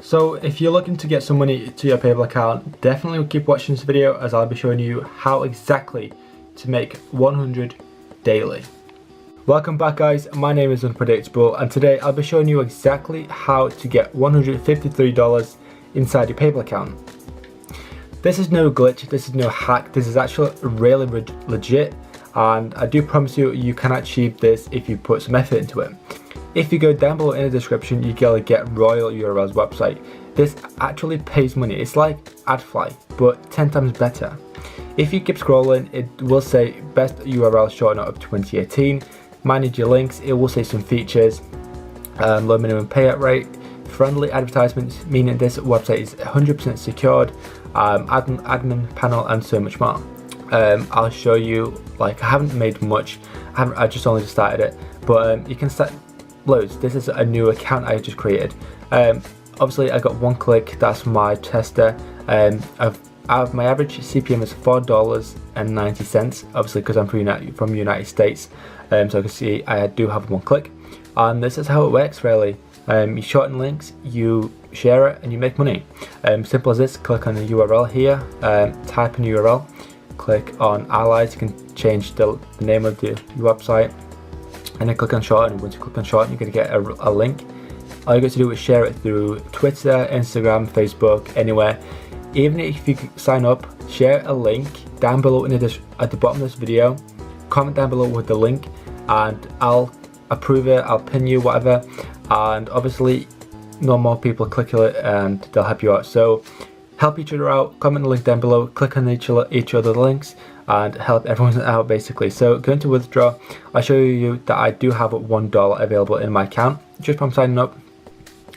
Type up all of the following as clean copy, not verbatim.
So if you're looking to get some money to your PayPal account, definitely keep watching this video as I'll be showing you how exactly to make 100 daily. Welcome back guys, my name is Unpredictable and today I'll be showing you exactly how to get $153 inside your PayPal account. This is no glitch, this is no hack, this is actually really legit, and I do promise you, you can achieve this if you put some effort into it. If you go down below in the description, you gotta get Royal URL's website. This actually pays money. It's like AdFly, but 10 times better. If you keep scrolling, it will say best URL shortener of 2018. Manage your links. It will say some features, low minimum payout rate, friendly advertisements, meaning this website is 100% secured, admin panel, and so much more. I'll show you. Like, I haven't made much. I just only started it, but you can start loads. This is a new account I just created. Obviously I got one click, that's my tester. My average CPM is $4.90, obviously because I'm from United States, so you can see I do have one click, and this is how it works really. You shorten links, you share it, and you make money. Simple as this. Click on the URL here, type in URL, click on allies, you can change the name of your website, and then click on shorten. Once you click on shorten, you're going to get a link. All you got to do is share it through Twitter, Instagram, Facebook, anywhere. Even if you sign up, share a link down below at the bottom of this video, comment down below with the link, and I'll approve it, I'll pin you, whatever, and obviously no more people click it and they'll help you out. So help each other out, comment the link down below, click on each other's links, and help everyone out basically. So going to withdraw, I'll show you that I do have $1 available in my account just from signing up.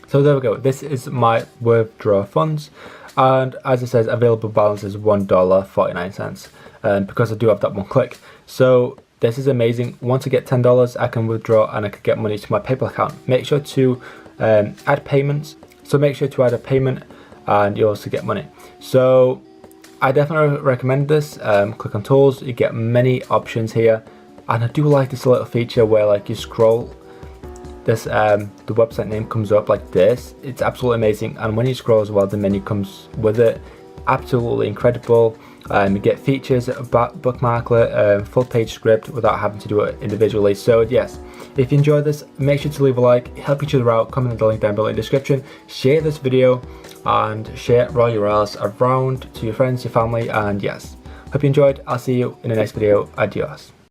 So there we go, this is my withdraw funds, and as it says, available balance is $1.49, because I do have that one click. So this is amazing. Once I get $10, I can withdraw and I can get money to my PayPal account. Make sure to add payments, so make sure to add a payment and you also get money. So I definitely recommend this. Click on tools, you get many options here, and I do like this little feature where like you scroll, this the website name comes up like this. It's absolutely amazing, and when you scroll as well, the menu comes with it. Absolutely incredible. You get features, bookmarklet, full page script without having to do it individually. So yes, if you enjoyed this, make sure to leave a like, help each other out, comment the link down below in the description, share this video, and share raw URLs around to your friends, your family, and yes, hope you enjoyed. I'll see you in the next video. Adios.